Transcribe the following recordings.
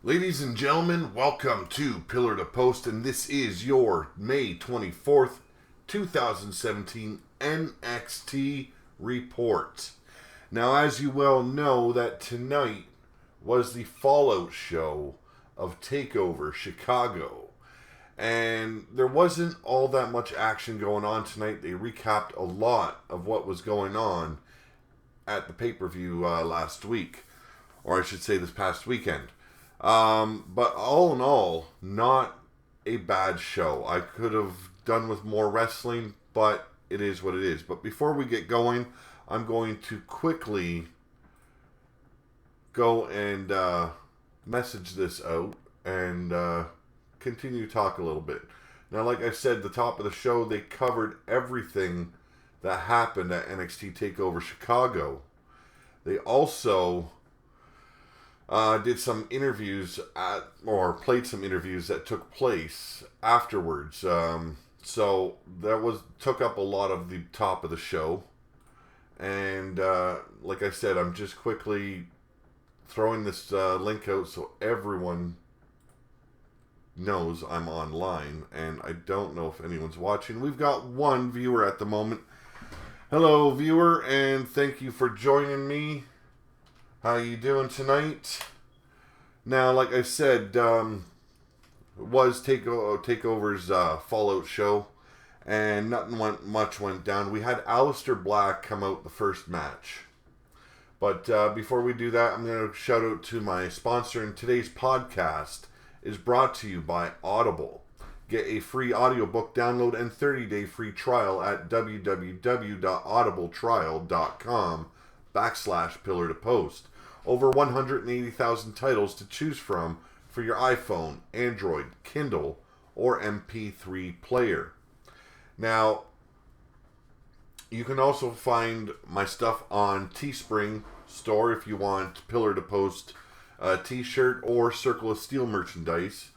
Ladies and gentlemen, welcome to Pillar to Post, and this is your May 24th, 2017 NXT report. Now, as you well know, that tonight was the Fallout show of Takeover Chicago, and there wasn't all that much action going on tonight. They recapped a lot of what was going on at the pay-per-view last week, or I should say this past weekend. But all in all, not a bad show. I could have done with more wrestling, but it is what it is. But before we get going, I'm going to quickly go and message this out and continue to talk a little bit. Now, like I said, the top of the show, they covered everything that happened at NXT TakeOver Chicago. They also did some interviews or played some interviews that took place afterwards. So that took up a lot of the top of the show. And like I said, I'm just quickly throwing this link out so everyone knows I'm online. And I don't know if anyone's watching. We've got one viewer at the moment. Hello, viewer, and thank you for joining me. How you doing tonight? Now, like I said, it was Takeover's Fallout show, and nothing much went down. We had Aleister Black come out the first match. But before we do that, I'm going to shout out to my sponsor, and today's podcast is brought to you by Audible. Get a free audiobook download and 30-day free trial at www.audibletrial.com/pillar to post. Over 180,000 titles to choose from for your iPhone, Android, Kindle, or MP3 player. Now, you can also find my stuff on Teespring Store if you want Pillar to Post t-shirt or Circle of Steel merchandise.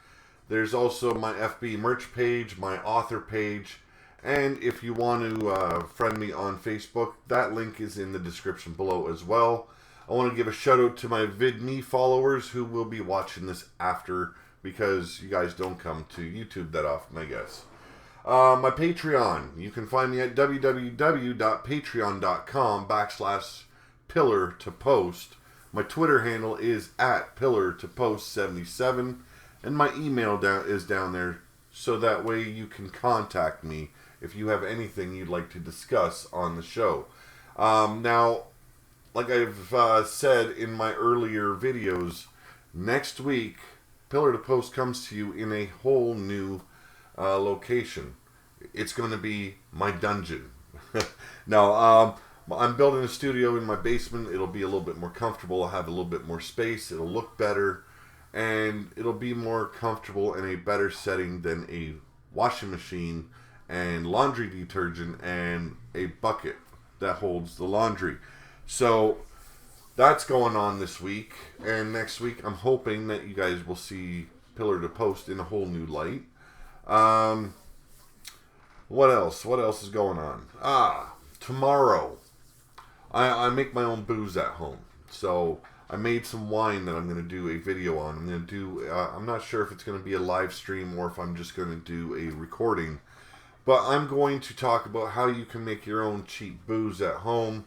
There's also my FB merch page, my author page, and if you want to friend me on Facebook, that link is in the description below as well. I want to give a shout out to my VidMe followers who will be watching this after, because you guys don't come to YouTube that often, I guess. My Patreon, you can find me at www.patreon.com/pillar to post. My Twitter handle is @pillar-to-post77, and my email is down there, so that way you can contact me if you have anything you'd like to discuss on the show. Now, like I've said in my earlier videos, next week, Pillar to Post comes to you in a whole new location. It's going to be my dungeon. Now, I'm building a studio in my basement. It'll be a little bit more comfortable. I'll have a little bit more space. It'll look better. And it'll be more comfortable in a better setting than a washing machine and laundry detergent and a bucket that holds the laundry. So that's going on this week, and next week I'm hoping that you guys will see Pillar to Post in a whole new light. What else? What else is going on? Tomorrow I make my own booze at home. So I made some wine that I'm going to do a video on. I'm going to do, I'm not sure if it's going to be a live stream or if I'm just going to do a recording. But I'm going to talk about how you can make your own cheap booze at home.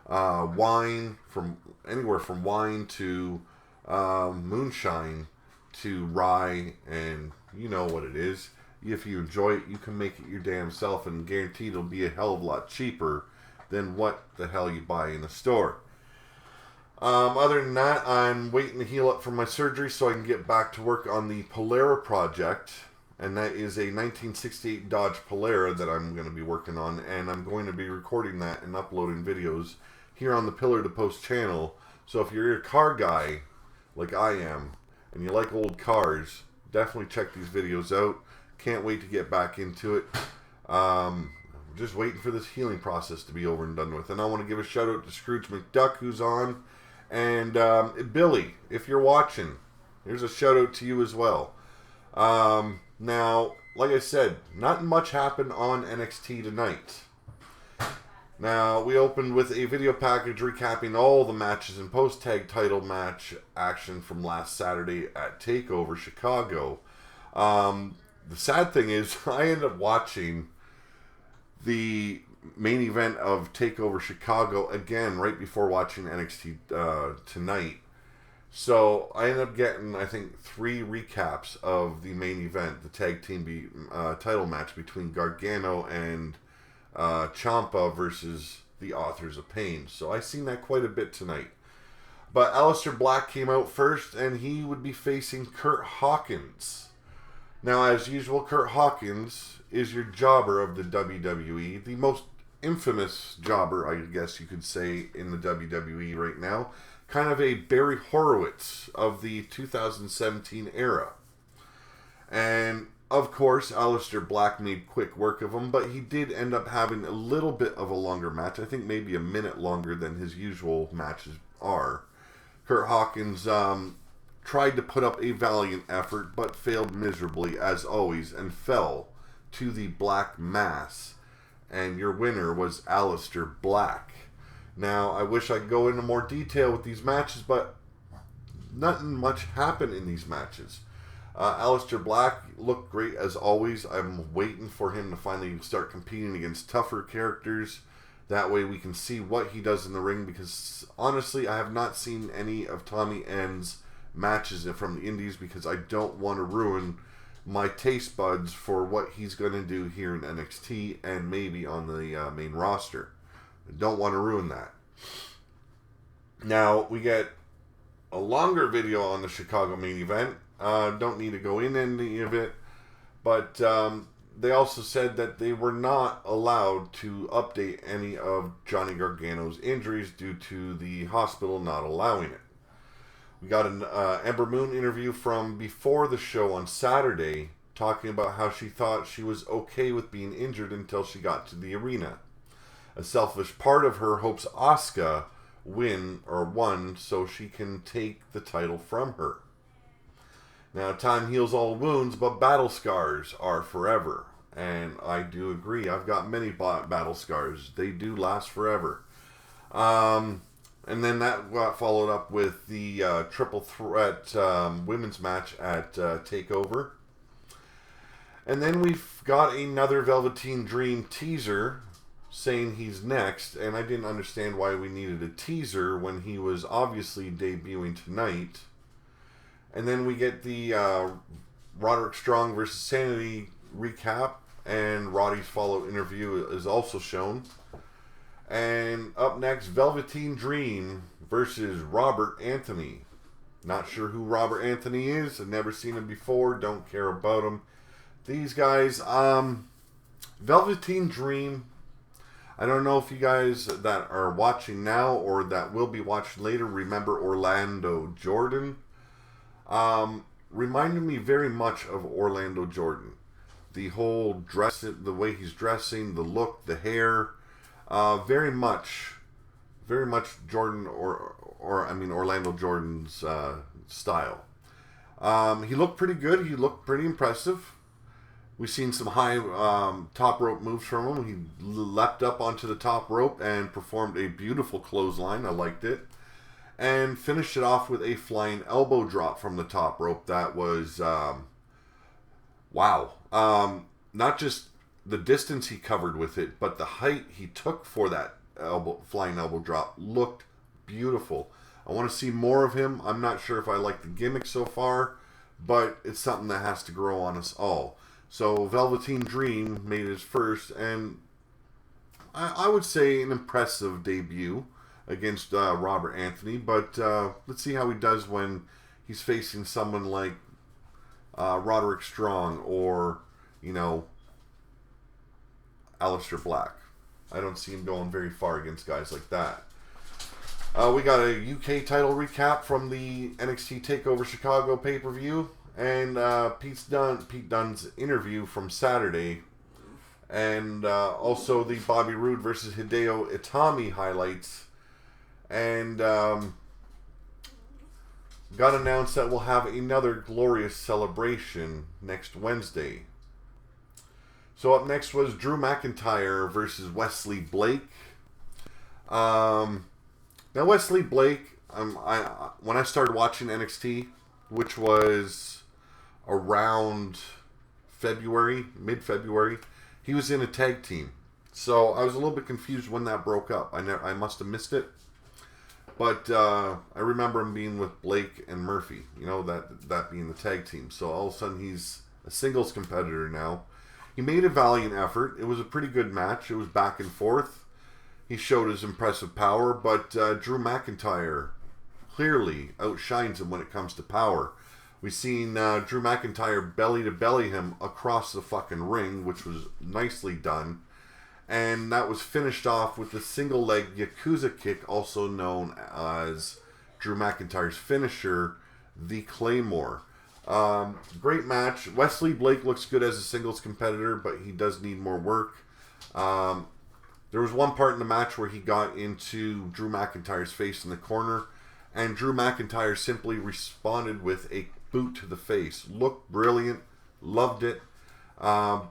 Wine, from anywhere from wine to moonshine to rye, and you know what it is. If you enjoy it, you can make it your damn self, and guaranteed it'll be a hell of a lot cheaper than what the hell you buy in a store. Other than that, I'm waiting to heal up from my surgery so I can get back to work on the Polara project. And that is a 1968 Dodge Polara that I'm going to be working on. And I'm going to be recording that and uploading videos here on the Pillar to Post channel. So if you're a car guy, like I am, and you like old cars, definitely check these videos out. Can't wait to get back into it. Just waiting for this healing process to be over and done with. And I want to give a shout out to Scrooge McDuck, who's on. And Billy, if you're watching, here's a shout out to you as well. Now, like I said, not much happened on NXT tonight. Now, we opened with a video package recapping all the matches and post-tag title match action from last Saturday at Takeover Chicago. The sad thing is, I ended up watching the main event of Takeover Chicago again right before watching NXT tonight. So I ended up getting, I think, 3 recaps of the main event, the tag team title match between Gargano and Ciampa versus the Authors of Pain. So I seen that quite a bit tonight. But Aleister Black came out first, and he would be facing Curt Hawkins. Now, as usual, Curt Hawkins is your jobber of the WWE, the most infamous jobber, I guess you could say, in the WWE right now. Kind of a Barry Horowitz of the 2017 era. And, of course, Aleister Black made quick work of him, but he did end up having a little bit of a longer match. I think maybe a minute longer than his usual matches are. Curt Hawkins tried to put up a valiant effort, but failed miserably, as always, and fell to the Black Mass. And your winner was Aleister Black. Now, I wish I could go into more detail with these matches, but nothing much happened in these matches. Aleister Black looked great as always. I'm waiting for him to finally start competing against tougher characters. That way we can see what he does in the ring, because honestly, I have not seen any of Tommy End's matches from the indies, because I don't want to ruin my taste buds for what he's going to do here in NXT and maybe on the main roster. I don't want to ruin that. Now, we get a longer video on the Chicago main event. Don't need to go in any of it. But they also said that they were not allowed to update any of Johnny Gargano's injuries due to the hospital not allowing it. We got an Ember Moon interview from before the show on Saturday, talking about how she thought she was okay with being injured until she got to the arena. A selfish part of her hopes Asuka won so she can take the title from her. Now, time heals all wounds, but battle scars are forever. And I do agree. I've got many battle scars. They do last forever. And then that got followed up with the triple threat women's match at Takeover. And then we've got another Velveteen Dream teaser saying he's next, and I didn't understand why we needed a teaser when he was obviously debuting tonight. And then we get the Roderick Strong versus Sanity recap, and Roddy's follow interview is also shown. And up next, Velveteen Dream versus Robert Anthony. Not sure who Robert Anthony is. I've never seen him before. Don't care about him. These guys, Velveteen Dream, I don't know if you guys that are watching now or that will be watching later remember Orlando Jordan. Reminded me very much of Orlando Jordan. The whole dress, the way he's dressing, the look, the hair, very much Jordan Orlando Jordan's style. He looked pretty good. He looked pretty impressive. We've seen some high top rope moves from him. He leapt up onto the top rope and performed a beautiful clothesline. I liked it. And finished it off with a flying elbow drop from the top rope. That was, wow. Not just the distance he covered with it, but the height he took for that flying elbow drop looked beautiful. I want to see more of him. I'm not sure if I like the gimmick so far, but it's something that has to grow on us all. So Velveteen Dream made his first, and I would say an impressive debut against Robert Anthony. But let's see how he does when he's facing someone like Roderick Strong or, Aleister Black. I don't see him going very far against guys like that. We got a UK title recap from the NXT TakeOver Chicago pay-per-view. And Pete Dunne's interview from Saturday. And also the Bobby Roode versus Hideo Itami highlights. And got announced that we'll have another glorious celebration next Wednesday. So up next was Drew McIntyre versus Wesley Blake. Now Wesley Blake, when I started watching NXT, which was around February, mid-February, he was in a tag team. So I was a little bit confused when that broke up. I must have missed it. But I remember him being with Blake and Murphy, that being the tag team. So all of a sudden he's a singles competitor now. He made a valiant effort. It was a pretty good match. It was back and forth. He showed his impressive power, but Drew McIntyre clearly outshines him when it comes to power. We've seen Drew McIntyre belly to belly him across the fucking ring, which was nicely done. And that was finished off with the single leg Yakuza kick, also known as Drew McIntyre's finisher, the Claymore. Great match. Wesley Blake looks good as a singles competitor, but he does need more work. There was one part in the match where he got into Drew McIntyre's face in the corner, and Drew McIntyre simply responded with a boot to the face. Looked brilliant. Loved it.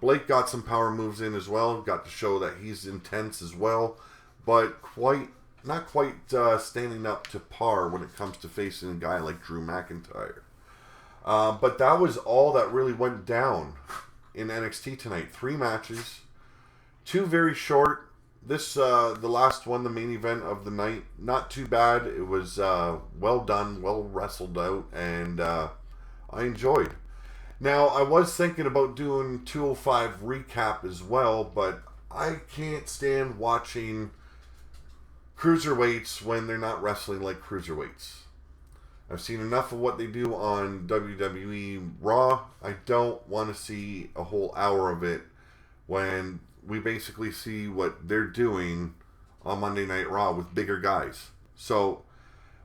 Blake got some power moves in as well. Got to show that he's intense as well, but not quite standing up to par when it comes to facing a guy like Drew McIntyre. But that was all that really went down in NXT tonight. 3 matches, 2 very short. This the last one, the main event of the night, not too bad. It was well done, well wrestled out, and I enjoyed. Now, I was thinking about doing 205 recap as well, but I can't stand watching cruiserweights when they're not wrestling like cruiserweights. I've seen enough of what they do on WWE Raw. I don't want to see a whole hour of it when we basically see what they're doing on Monday Night Raw with bigger guys. So,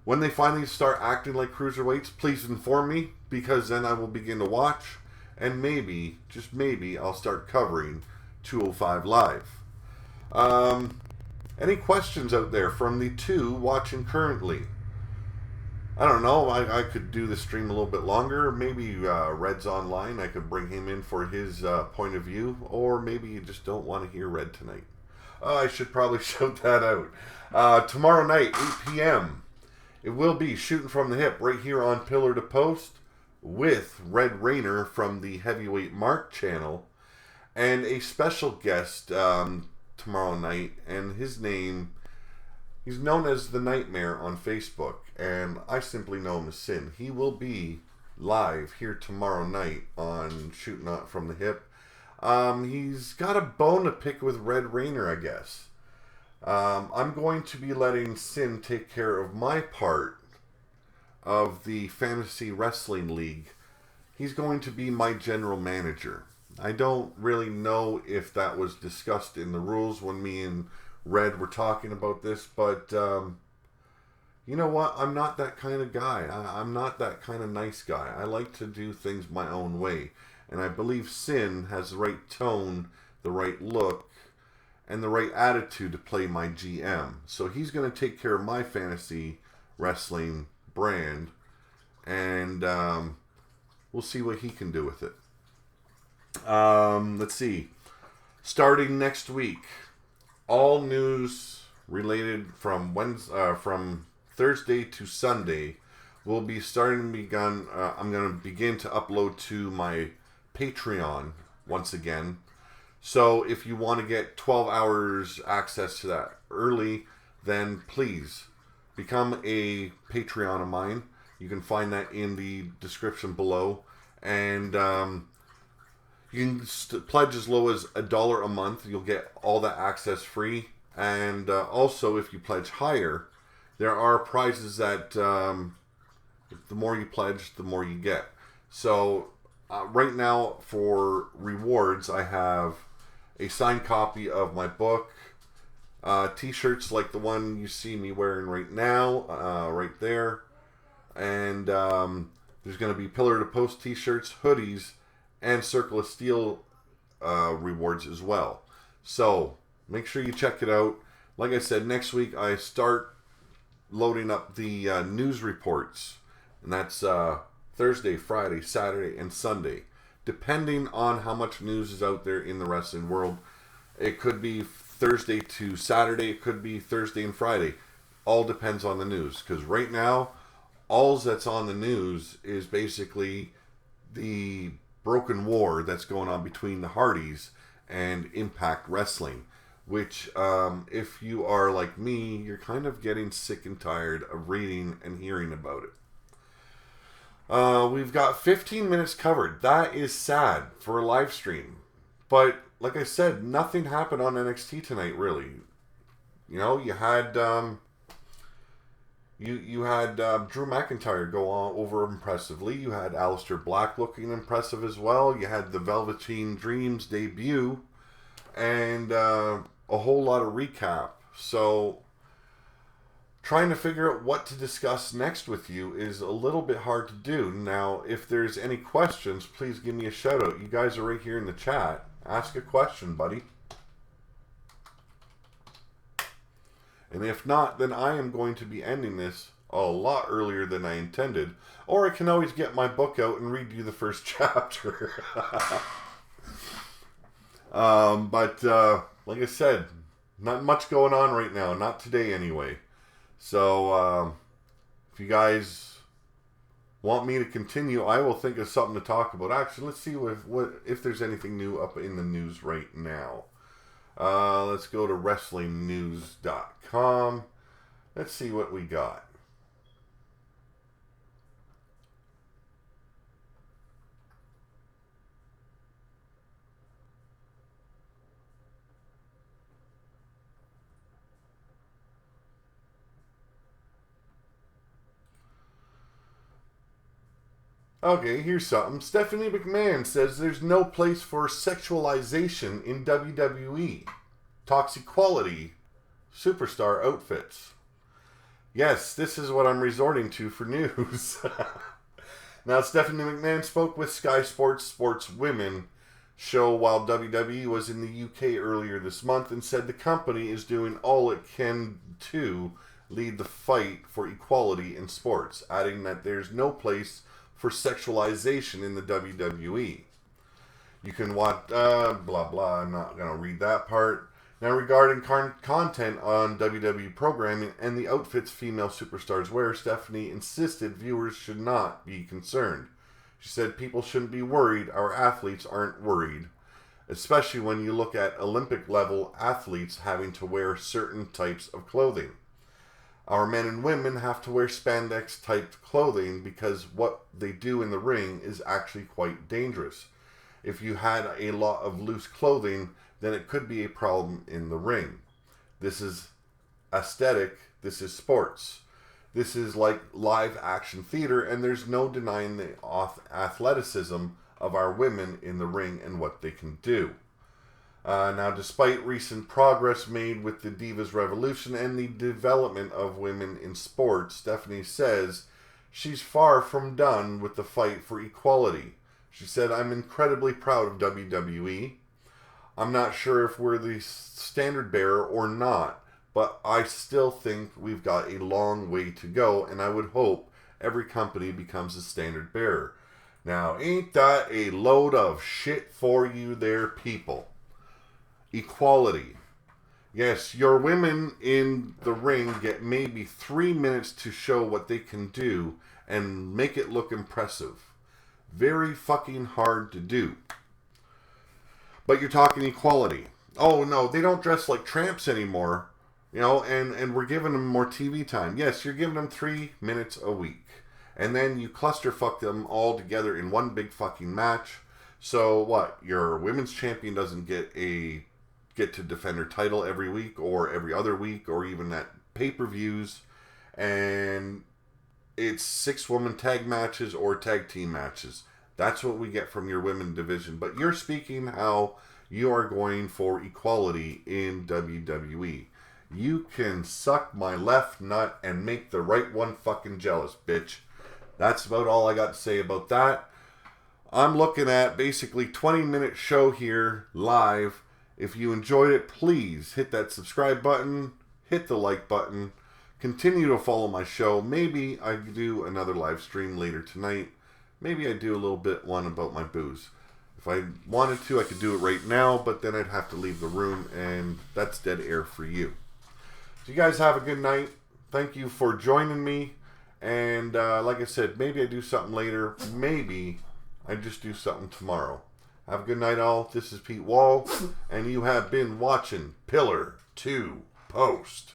when they finally start acting like cruiserweights, please inform me, because then I will begin to watch, and maybe, just maybe, I'll start covering 205 Live. Any questions out there from the 2 watching currently? I don't know, I could do the stream a little bit longer. Maybe Red's online, I could bring him in for his point of view, or maybe you just don't want to hear Red tonight. I should probably shout that out. Tomorrow night, 8 p.m., it will be Shooting from the Hip right here on Pillar to Post with Red Rayner from the Heavyweight Mark channel, and a special guest tomorrow night, and his name, he's known as The Nightmare on Facebook, and I simply know him as Sin. He will be live here tomorrow night on Shooting from the Hip. He's got a bone to pick with Red Rayner, I guess. I'm going to be letting Sin take care of my part of the Fantasy Wrestling League. He's going to be my general manager. I don't really know if that was discussed in the rules when me and Red were talking about this, but you know what? I'm not that kind of guy. I'm not that kind of nice guy. I like to do things my own way, and I believe Sin has the right tone, the right look, and the right attitude to play my GM. So he's going to take care of my fantasy wrestling brand, and we'll see what he can do with it. Let's see. Starting next week, all news related from Thursday to Sunday will be begun. I'm going to begin to upload to my Patreon once again. So if you want to get 12 hours access to that early, then please become a Patreon of mine. You can find that in the description below. And you can pledge as low as $1 a month. You'll get all that access free. And also, if you pledge higher, there are prizes that the more you pledge, the more you get. So right now, for rewards, I have a signed copy of my book, t-shirts like the one you see me wearing right now, right there, and there's going to be Pillar to Post t-shirts, hoodies, and Circle of Steel rewards as well. So make sure you check it out. Like I said, next week I start loading up the news reports, and that's Thursday, Friday, Saturday, and Sunday. Depending on how much news is out there in the wrestling world, it could be Thursday to Saturday. It could be Thursday and Friday. All depends on the news. Because right now, all that's on the news is basically the broken war that's going on between the Hardys and Impact Wrestling. Which, if you are like me, you're kind of getting sick and tired of reading and hearing about it. We've got 15 minutes covered. That is sad for a live stream. But, like I said, nothing happened on NXT tonight, really. You know, you had you had Drew McIntyre go on over impressively. You had Aleister Black looking impressive as well. You had the Velveteen Dreams debut. And a whole lot of recap. So, trying to figure out what to discuss next with you is a little bit hard to do. Now, if there's any questions, please give me a shout out. You guys are right here in the chat. Ask a question, buddy. And if not, then I am going to be ending this a lot earlier than I intended. Or I can always get my book out and read you the first chapter. But like I said, not much going on right now. Not today, anyway. So, if you guys want me to continue, I will think of something to talk about. Actually, let's see if there's anything new up in the news right now. Let's go to WrestlingNews.com. Let's see what we got. Okay, here's something. Stephanie McMahon says there's no place for sexualization in WWE. Talks equality. Superstar outfits. Yes, this is what I'm resorting to for news. Now, Stephanie McMahon spoke with Sky Sports Women show while WWE was in the UK earlier this month and said the company is doing all it can to lead the fight for equality in sports, adding that there's no place for sexualization in the WWE. You can watch, blah, blah, I'm not going to read that part. Now, regarding content on WWE programming and the outfits female superstars wear, Stephanie insisted viewers should not be concerned. She said people shouldn't be worried, our athletes aren't worried. Especially when you look at Olympic-level athletes having to wear certain types of clothing. Our men and women have to wear spandex-type clothing because what they do in the ring is actually quite dangerous. If you had a lot of loose clothing, then it could be a problem in the ring. This is aesthetic. This is sports. This is like live action theater, and there's no denying the athleticism of our women in the ring and what they can do. Now, despite recent progress made with the Divas Revolution and the development of women in sports, Stephanie says she's far from done with the fight for equality. She said, I'm incredibly proud of WWE. I'm not sure if we're the standard bearer or not, but I still think we've got a long way to go, and I would hope every company becomes a standard bearer. Now, ain't that a load of shit for you there, people? Equality. Yes, your women in the ring get maybe 3 minutes to show what they can do and make it look impressive. Very fucking hard to do. But you're talking equality. Oh no, they don't dress like tramps anymore. You know, and we're giving them more TV time. Yes, you're giving them 3 minutes a week. And then you clusterfuck them all together in one big fucking match. So what? Your women's champion doesn't get to defend her title every week or every other week or even at pay-per-views, and it's 6-woman tag matches or tag team matches. That's what we get from your women division. But you're speaking how you are going for equality in WWE. You can suck my left nut and make the right one fucking jealous, bitch. That's about all I got to say about that. I'm looking at basically 20-minute show here live. If you enjoyed it, please hit that subscribe button, hit the like button, continue to follow my show. Maybe I do another live stream later tonight. Maybe I do a little bit one about my booze. If I wanted to, I could do it right now, but then I'd have to leave the room, and that's dead air for you. So you guys have a good night. Thank you for joining me. And like I said, maybe I do something later. Maybe I just do something tomorrow. Have a good night, all. This is Pete Wall, and you have been watching Pillar to Post.